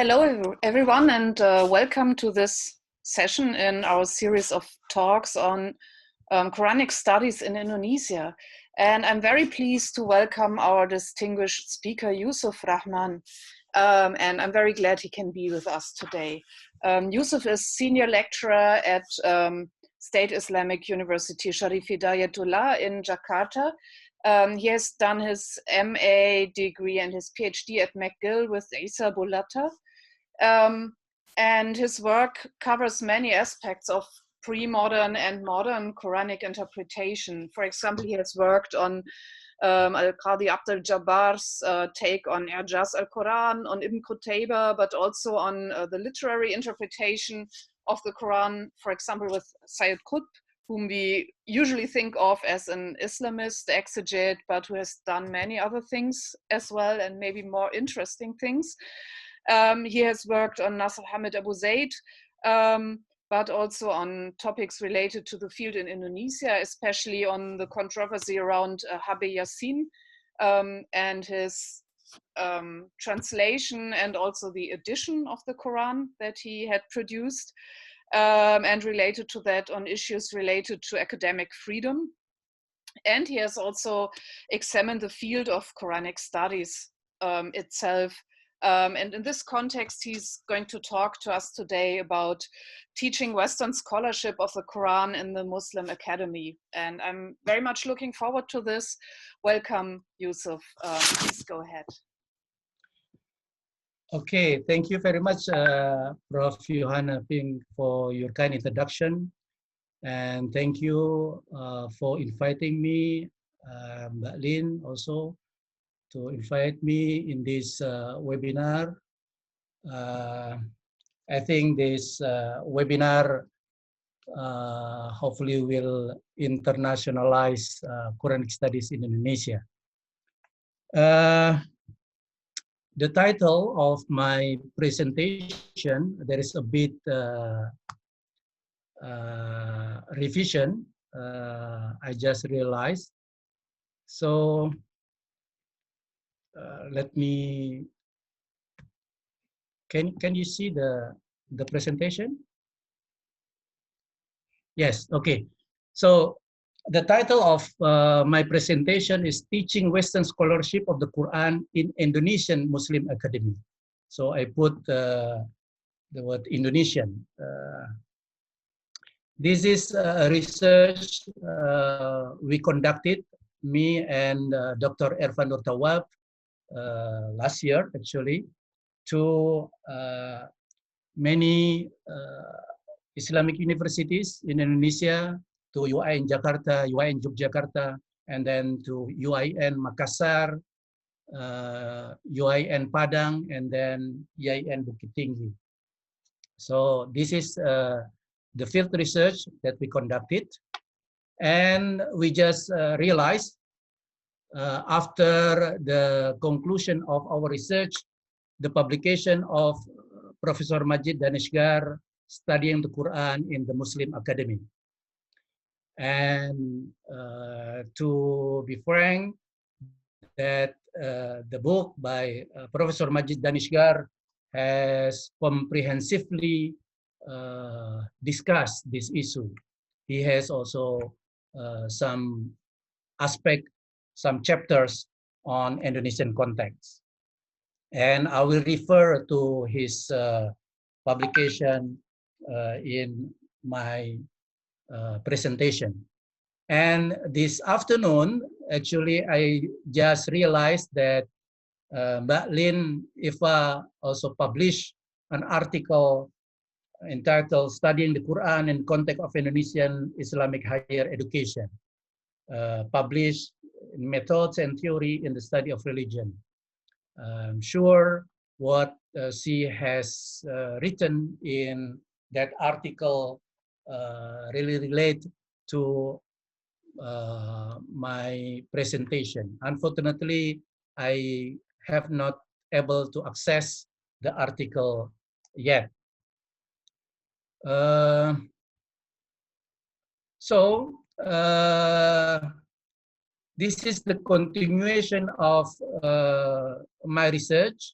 Hello, everyone, and welcome to this session in our series of talks on Quranic studies in Indonesia. And I'm very pleased to welcome our distinguished speaker, Yusuf Rahman. And I'm very glad he can be with us today. Yusuf is senior lecturer at State Islamic University Sharif Hidayatullah in Jakarta. He has done his MA degree and his PhD at McGill with Isa Bulata. And his work covers many aspects of pre-modern and modern Quranic interpretation. For example, he has worked on Al-Qadi Abdul Jabbar's take on I'jaz al-Quran, on Ibn Qutayba, but also on the literary interpretation of the Quran, for example, with Sayyid Qutb, whom we usually think of as an Islamist exegete, but who has done many other things as well, and maybe more interesting things. He has worked on Nasr Hamid Abu Zaid, but also on topics related to the field in Indonesia, especially on the controversy around Habib Yassin and his translation and also the edition of the Quran that he had produced, and related to that on issues related to academic freedom. And he has also examined the field of Quranic studies itself. And in this context, he's going to talk to us today about teaching Western scholarship of the Quran in the Muslim Academy. And I'm very much looking forward to this. Welcome, Yusuf. Please go ahead. Okay, thank you very much, Prof. Johanna Ping, for your kind introduction. And thank you for inviting me, Mbak Lin, also to invite me in this webinar. I think this webinar hopefully will internationalize Quranic studies in Indonesia. The title of my presentation, there is a bit revision, I just realized. So let me, can you see the presentation? Yes, okay. So the title of my presentation is Teaching Western Scholarship of the Quran in Indonesian Muslim Academy. So I put the word Indonesian. This is a research we conducted, me and Dr. Ervan Nurtawab, last year actually, to many Islamic universities in Indonesia, to UIN Jakarta, UIN Yogyakarta, and then to UIN Makassar, UIN Padang, and then IAIN Bukit Tinggi. So this is the field research that we conducted. And we just realized after the conclusion of our research, the publication of Professor Majid Daneshgar, Studying the Quran in the Muslim Academy. And to be frank, that the book by Professor Majid Daneshgar has comprehensively discussed this issue. He has also some aspect, some chapters on Indonesian context. And I will refer to his publication in my presentation. And this afternoon, actually, I just realized that Mbak Lin Iva also published an article entitled Studying the Quran in Context of Indonesian Islamic Higher Education, published Methods and Theory in the Study of Religion. I'm sure what she has written in that article really relate to my presentation. Unfortunately, I have not able to access the article yet. This is the continuation of my research.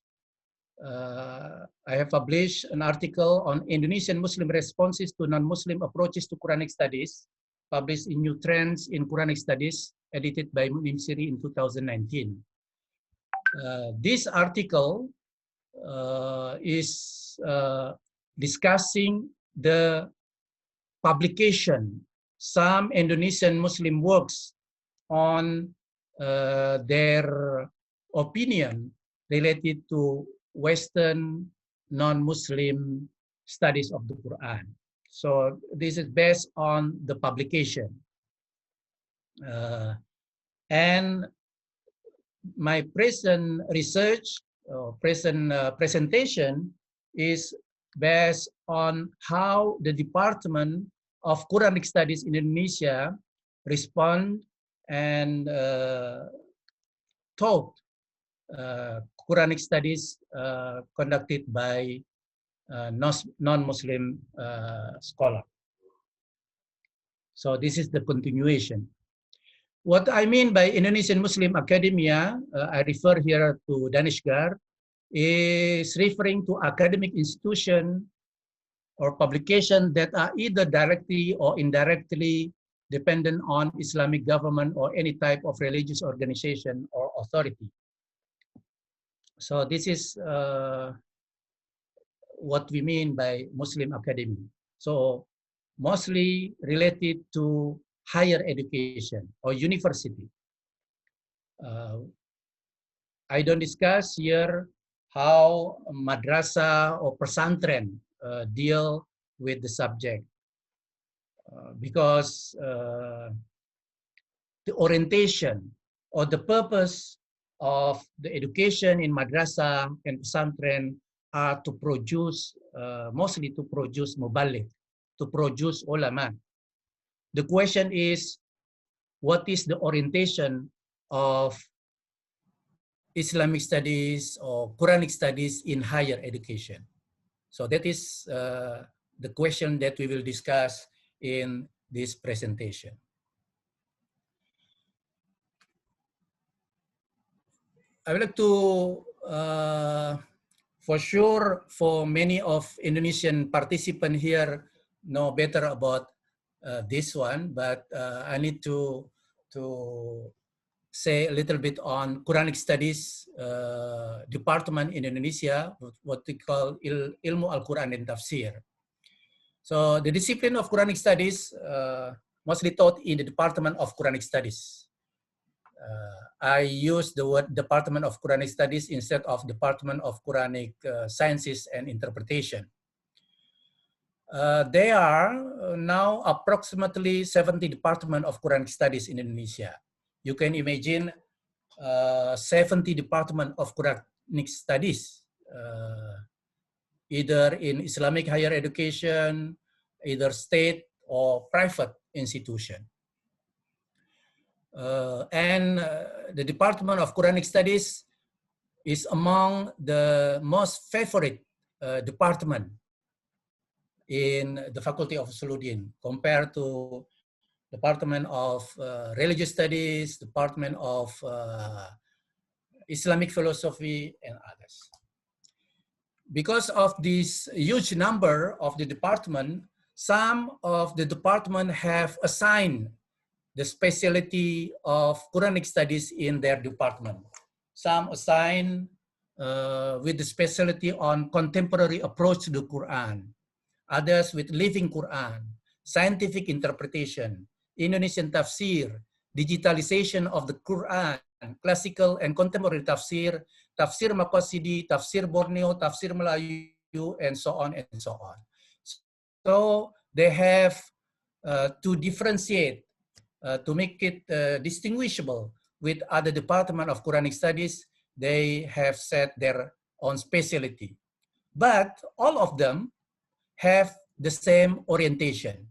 I have published an article on Indonesian Muslim responses to non-Muslim approaches to Quranic studies, published in New Trends in Quranic Studies, edited by Munim Siri in 2019. This article is discussing the publication, some Indonesian Muslim works on their opinion related to Western non-Muslim studies of the Quran. So this is based on the publication. And my present research, presentation is based on how the Department of Quranic Studies in Indonesia respond and taught Quranic studies conducted by non-Muslim scholar. So this is the continuation. What I mean by Indonesian Muslim academia, I refer here to Danishgar, is referring to academic institution or publication that are either directly or indirectly dependent on Islamic government or any type of religious organization or authority. So this is what we mean by Muslim academy. So mostly related to higher education or university. I don't discuss here how madrasah or pesantren deal with the subject because the orientation or the purpose of the education in madrasah and pesantren are to produce, mostly to produce muballigh, to produce ulama. The question is, what is the orientation of Islamic studies or Quranic studies in higher education? So that is the question that we will discuss in this presentation. I would like to, for sure, for many of Indonesian participants here know better about this one, but I need to say a little bit on Quranic Studies department in Indonesia, what we call Ilmu Al-Quran and Tafsir. So the discipline of Quranic Studies mostly taught in the Department of Quranic Studies. I use the word Department of Quranic Studies instead of Department of Quranic Sciences and Interpretation. There are now approximately 70 Department of Quranic Studies in Indonesia. You can imagine 70 Department of Quranic Studies, either in Islamic higher education, either state or private institution. The Department of Quranic Studies is among the most favorite department in the Faculty of Usuluddin compared to Department of Religious Studies, Department of Islamic Philosophy, and others. Because of this huge number of the department, some of the department have assigned the specialty of Quranic studies in their department. Some assign with the specialty on contemporary approach to the Quran, others with living Quran, scientific interpretation, Indonesian tafsir, digitalization of the Quran, classical and contemporary tafsir, tafsir Maqasidi, tafsir Borneo, tafsir Melayu, and so on and so on. So they have to differentiate, to make it distinguishable with other Department of Quranic Studies. They have set their own specialty. But all of them have the same orientation.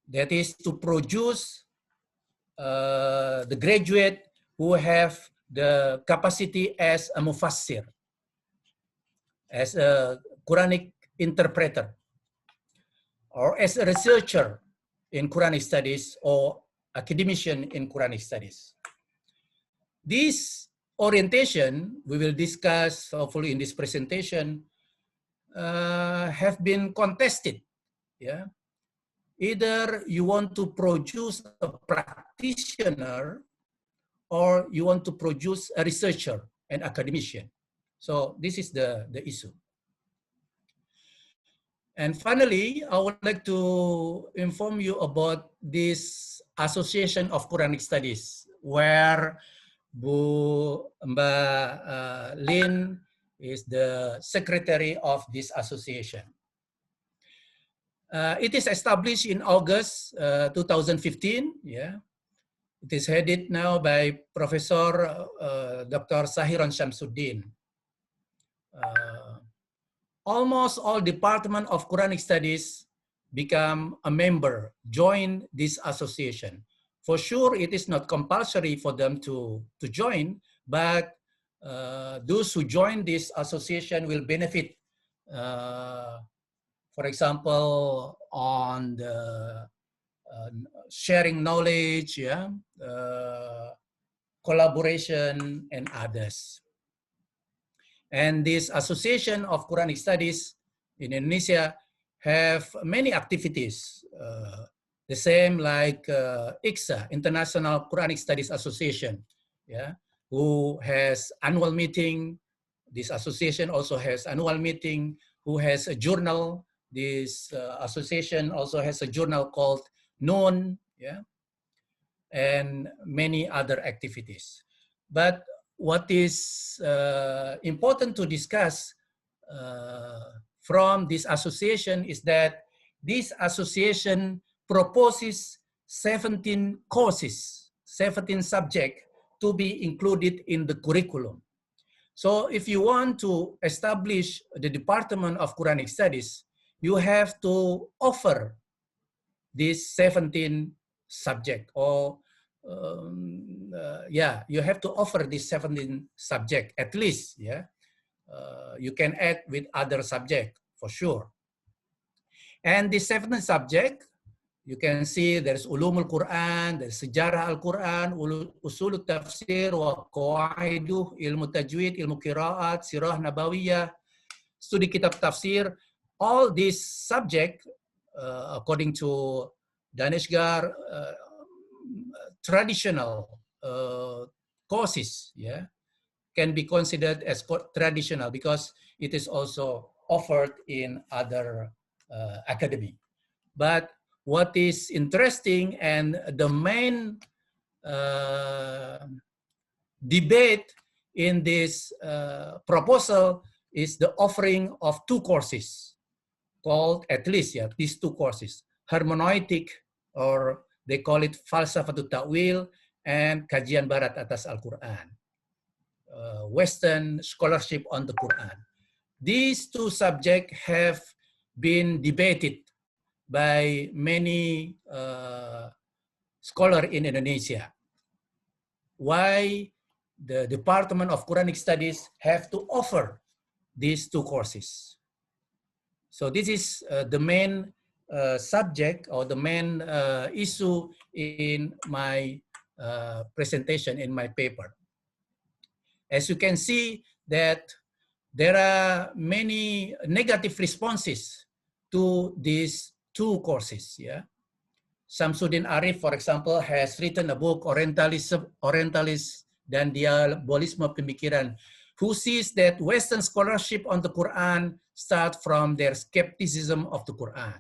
That is to produce the graduate who have the capacity as a mufassir, as a Quranic interpreter, or as a researcher in Quranic studies or academician in Quranic studies. These orientation we will discuss hopefully in this presentation have been contested. Yeah, either you want to produce a practitioner or you want to produce a researcher, an academician. So this is the issue. And finally, I would like to inform you about this Association of Quranic Studies, where Mbak Lin is the secretary of this association. It is established in August 2015. Yeah, it is headed now by Professor Dr. Sahiran Syamsuddin. Almost all Department of Quranic Studies become a member, join this association. For sure, it is not compulsory for them to join, but those who join this association will benefit, for example, on the sharing knowledge, yeah, collaboration, and others. And this Association of Quranic Studies in Indonesia have many activities, the same like IQSA, International Quranic Studies Association, yeah, who has annual meeting. This association also has annual meeting, who has a journal. This association also has a journal called Noon, yeah, and many other activities. But what is important to discuss from this association is that this association proposes 17 courses, 17 subjects to be included in the curriculum. So if you want to establish the Department of Quranic Studies, you have to offer these 17 subjects, or yeah, you have to offer this 17 subject at least. Yeah, you can add with other subject for sure. And the 17 subject, you can see there's Ulumul Quran, there's Sejarah Al-Quran, Usul Tafsir, wa Qawaiduh, Ilmu Tajwid, Ilmu Qiraat, Sirah Nabawiyah, Studi Kitab Tafsir. All these subjects, according to Daneshgar, traditional courses, yeah, can be considered as traditional because it is also offered in other academy. But what is interesting and the main debate in this proposal is the offering of two courses called, at least, yeah, these two courses, hermeneutik, or they call it Falsafatut Ta'wil, and Kajian Barat atas Al-Quran, Western scholarship on the Quran. These two subjects have been debated by many scholars in Indonesia. Why the Department of Quranic Studies have to offer these two courses? So this is the main subject, or the main issue in my presentation, in my paper. As you can see that there are many negative responses to these two courses. Yeah, Samsudin Arif, for example, has written a book, Orientalis dan Diabolisme Pemikiran, who sees that Western scholarship on the Quran start from their skepticism of the Quran.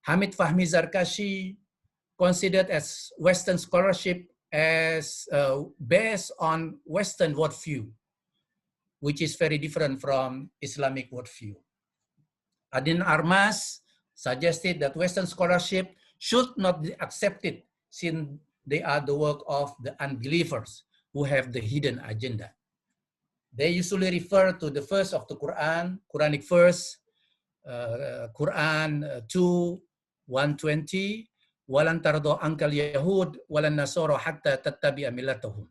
Hamid Fahmi Zarkashi considered as Western scholarship as based on Western worldview, which is very different from Islamic worldview. Adin Armas suggested that Western scholarship should not be accepted since they are the work of the unbelievers who have the hidden agenda. They usually refer to the verse of the Quran, Quranic verse, Quran 2:120, walan tardo ankal Yahud walan Nasara hatta tattabi'a millatahum.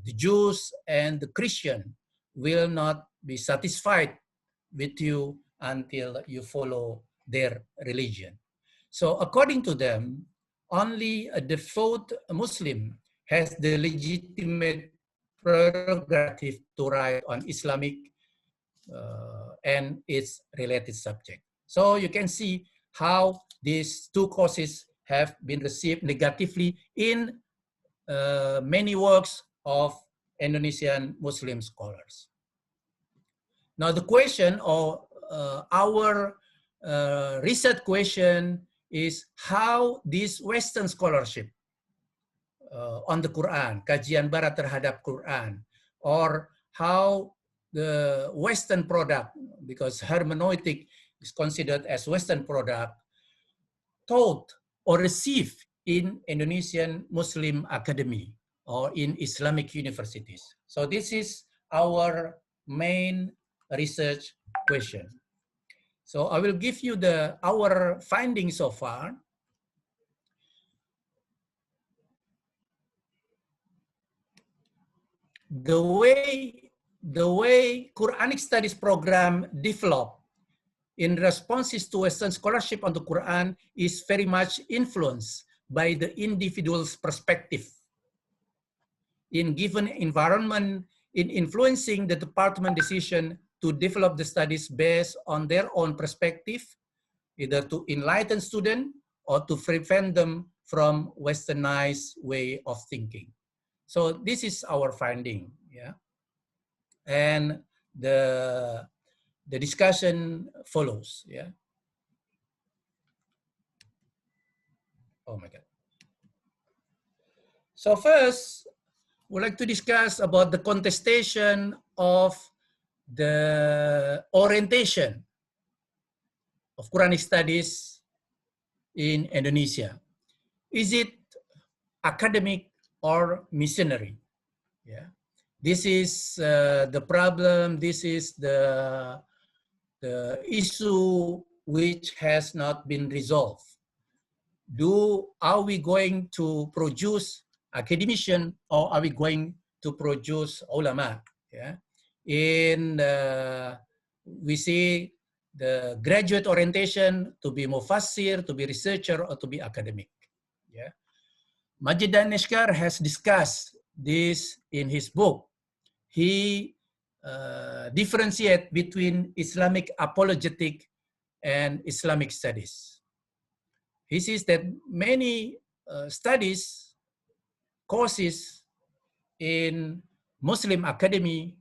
The Jews and the Christian will not be satisfied with you until you follow their religion. So according to them, only a devout Muslim has the legitimate prerogative to write on Islamic and its related subject. So you can see how these two causes have been received negatively in many works of Indonesian Muslim scholars. Now the question, or our research question, is how this Western scholarship on the Quran, kajian Barat terhadap Quran, or how the Western product, because hermeneutic is considered as Western product, taught or received in Indonesian Muslim academy or in Islamic universities. So this is our main research question. So I will give you our findings so far. The way Quranic studies program developed in responses to Western scholarship on the Quran is very much influenced by the individual's perspective in given environment, in influencing the department decision to develop the studies based on their own perspective, either to enlighten students or to prevent them from westernized way of thinking. So this is our finding, yeah. And the discussion follows, yeah. Oh my God. So first, we'd like to discuss about the contestation of the orientation of Quranic studies in Indonesia. Is it academic or missionary? Yeah, this is the problem. This is the issue which has not been resolved. Are we going to produce academician or are we going to produce ulama? Yeah, we see the graduate orientation to be mufassir, to be researcher, or to be academic. Yeah, Majid Daneshkar has discussed this in his book. He differentiates between Islamic apologetic and Islamic studies. He says that many studies, courses in Muslim academy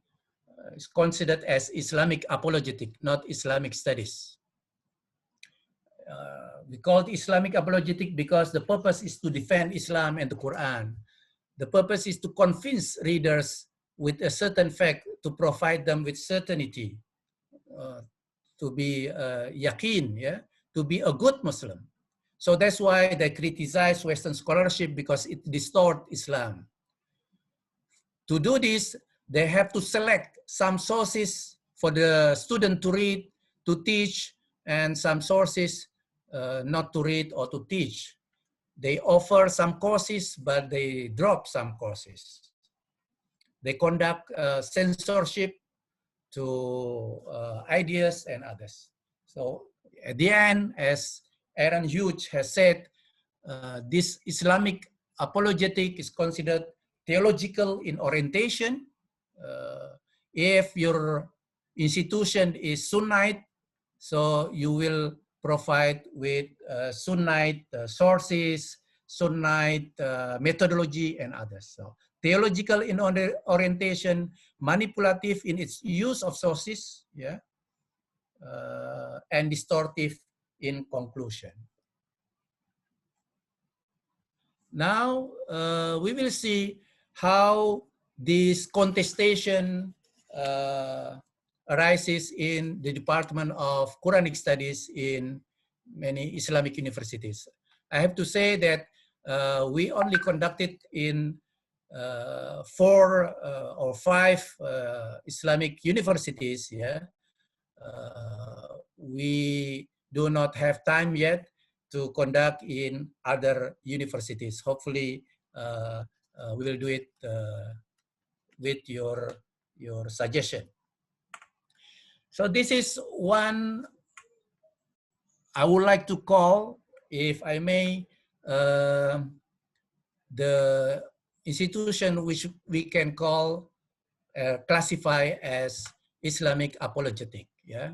is considered as Islamic apologetic, not Islamic studies. We call it Islamic apologetic because the purpose is to defend Islam and the Quran. The purpose is to convince readers with a certain fact, to provide them with certainty, to be yaqeen, yeah? To be a good Muslim. So that's why they criticize Western scholarship, because it distorts Islam. To do this, they have to select some sources for the student to read, to teach, and some sources not to read or to teach. They offer some courses, but they drop some courses. They conduct censorship to ideas and others. So at the end, as Aaron Hughes has said, this Islamic apologetic is considered theological in orientation. If your institution is Sunnite, so you will provide with Sunnite sources, Sunnite methodology, and others. So theological in orientation, manipulative in its use of sources, yeah, and distortive in conclusion. Now we will see how this contestation arises in the Department of Quranic Studies in many Islamic universities. I have to say that we only conducted in 4 or 5 Islamic universities. Yeah, we do not have time yet to conduct in other universities. Hopefully, we will do it with your suggestion. So this is one I would like to call, if I may, the institution which we can call, classify as Islamic apologetic. Yeah,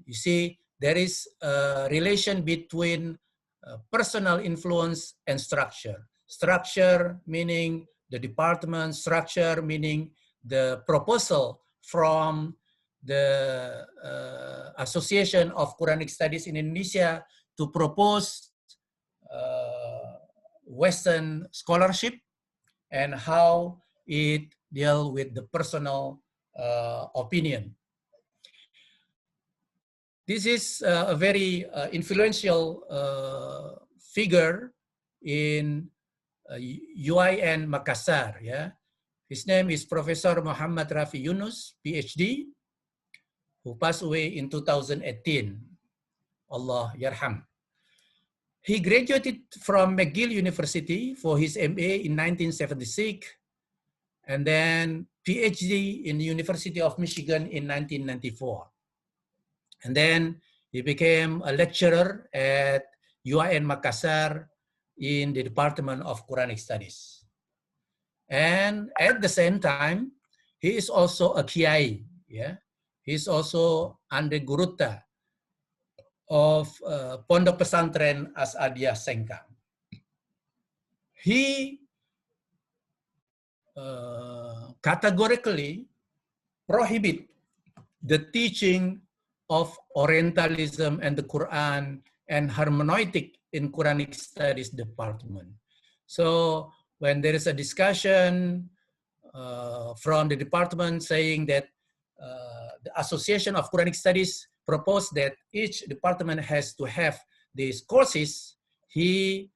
you see, there is a relation between personal influence and structure. Structure meaning the department, structure meaning the proposal from the Association of Quranic Studies in Indonesia to propose Western scholarship and how it deal with the personal opinion. This is a very influential figure in UIN Makassar. Yeah, his name is Professor Muhammad Rafi Yunus, PhD, who passed away in 2018. Allah yarham. He graduated from McGill University for his MA in 1976, and then PhD in the University of Michigan in 1994. And then he became a lecturer at UIN Makassar in the Department of Quranic Studies. And at the same time, he is also a Kiai. Yeah? He is also under Guruta of Pondok Pesantren Asadiyah Sengkang. He categorically prohibit the teaching of Orientalism and the Quran and hermeneutic in Quranic Studies department. So when there is a discussion from the department saying that the Association of Quranic Studies proposed that each department has to have these courses, he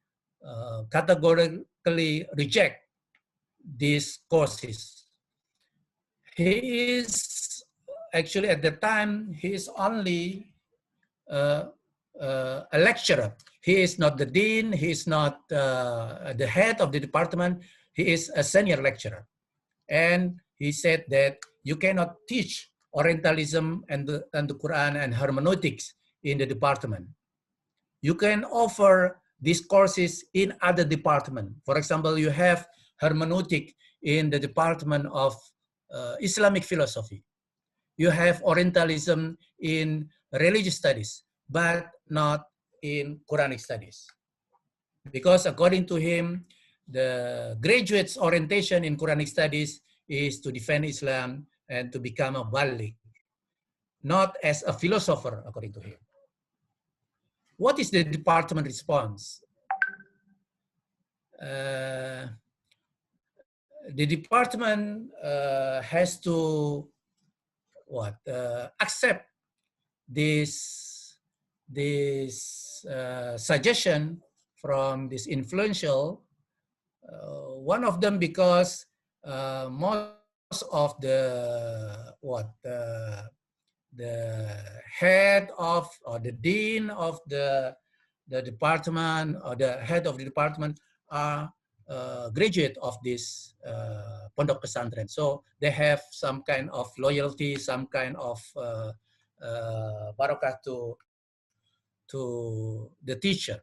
categorically reject these courses. He is actually at the time, he is only a lecturer. He is not the dean, he is not the head of the department, he is a senior lecturer. And he said that you cannot teach Orientalism and the Quran and hermeneutics in the department. You can offer these courses in other departments. For example, you have hermeneutic in the Department of Islamic Philosophy. You have Orientalism in religious studies, but not in Quranic studies. Because according to him, the graduate's orientation in Quranic studies is to defend Islam and to become a balik, not as a philosopher, according to him. What is the department response? The department has to accept this suggestion from this influential. One of them because most of the head of or the dean of the department or the head of the department are graduate of this Pondok Pesantren. So they have some kind of loyalty, some kind of barakah to the teacher.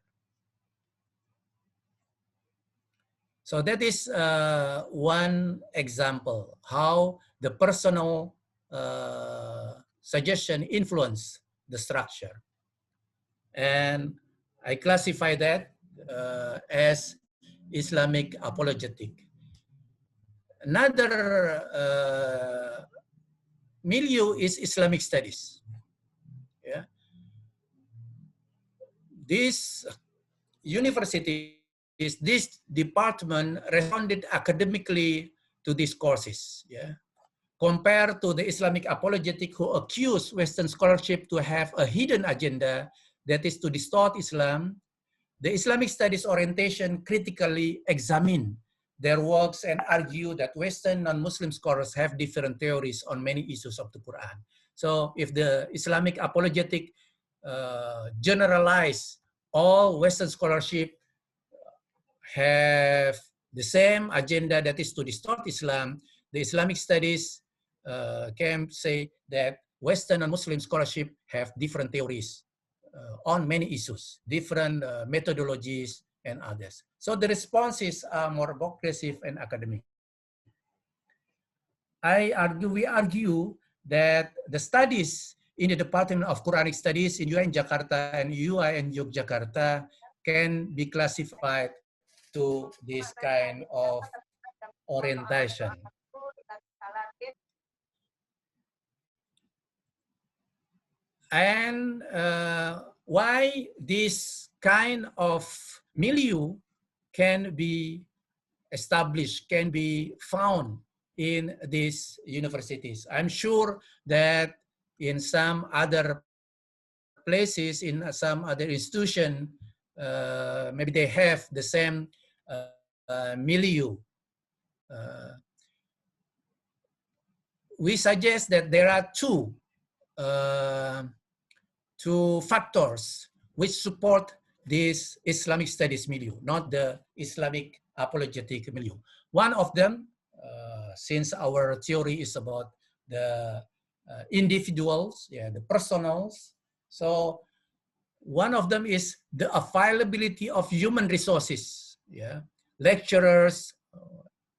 So that is one example how the personal suggestion influence the structure. And I classify that as Islamic apologetic. Another milieu is Islamic studies. Yeah. This university, this department responded academically to these courses. Yeah. Compared to the Islamic apologetic who accuse Western scholarship to have a hidden agenda that is to distort Islam, the Islamic studies orientation critically examine their works and argue that Western non-Muslim scholars have different theories on many issues of the Quran. So if the Islamic apologetic generalize all Western scholarship have the same agenda that is to distort Islam, the Islamic studies can say that Western and Muslim scholarship have different theories on many issues, different methodologies and others. So the responses are more progressive and academic. We argue that the studies in the Department of Quranic Studies in UIN Jakarta and UIN Yogyakarta can be classified to this kind of orientation. And why this kind of milieu can be established, can be found in these universities. I'm sure that in some other places, in some other institution, maybe they have the same milieu. We suggest that there are two factors which support this Islamic studies milieu, not the Islamic apologetic milieu. One of them, since our theory is about the individuals, the personals, so one of them is the availability of human resources, lecturers,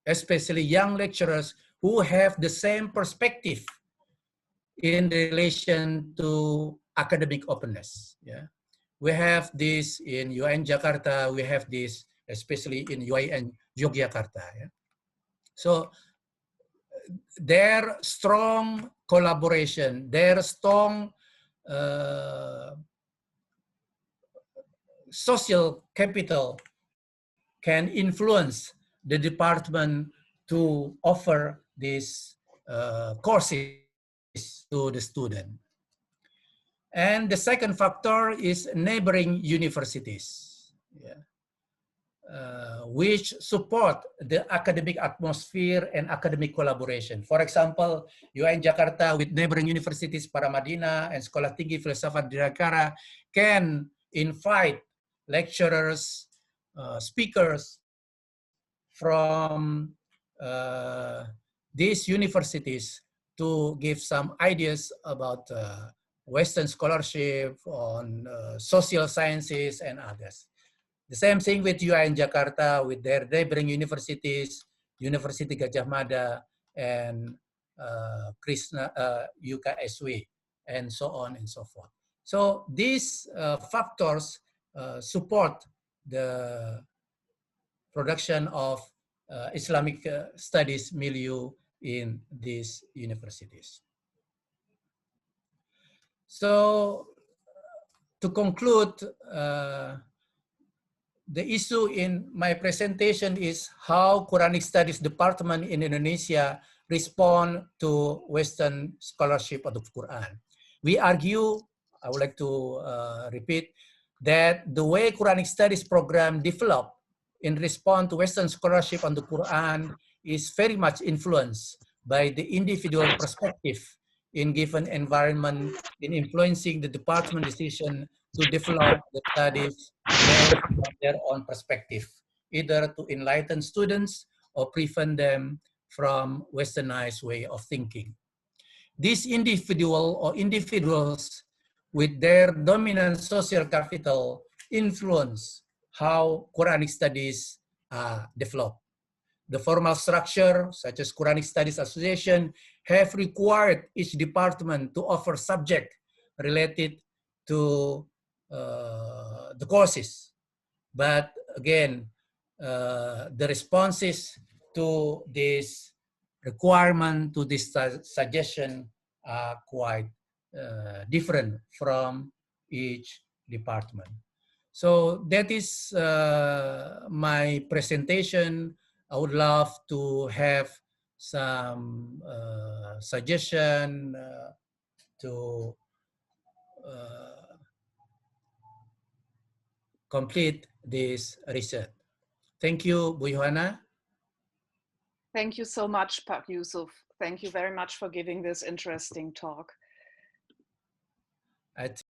especially young lecturers who have the same perspective in relation to academic openness. We have this in UIN Jakarta, we have this especially in UIN Yogyakarta. So their strong collaboration, their strong social capital can influence the department to offer these courses to the student. And the second factor is neighboring universities, which support the academic atmosphere and academic collaboration. For example, UIN Jakarta with neighboring universities Paramadina and Sekolah Tinggi Filsafat Dirgantara can invite lecturers, speakers from these universities to give some ideas about Western scholarship on social sciences and others. The same thing with UIN Jakarta with their neighboring universities, University Gajah Mada and Krishna UKSW, and so on and so forth. So these factors support the production of Islamic studies milieu in these universities. So to conclude, the issue in my presentation is how Quranic Studies Department in Indonesia respond to Western scholarship of the Quran. We argue, I would like to repeat, that the way Quranic Studies program developed in response to Western scholarship on the Quran is very much influenced by the individual perspective in given environment in influencing the department decision to develop the studies based on their own perspective, either to enlighten students or prevent them from westernized way of thinking. These individual or individuals with their dominant social capital influence how Quranic studies are developed. The formal structure, such as Quranic Studies Association, have required each department to offer subject related to the courses. But again, the responses to this requirement, to this suggestion are quite different from each department. So that is my presentation. I would love to have some suggestion to complete this research. Thank you, Bu Yohana. Thank you so much, Pak Yusuf. Thank you very much for giving this interesting talk.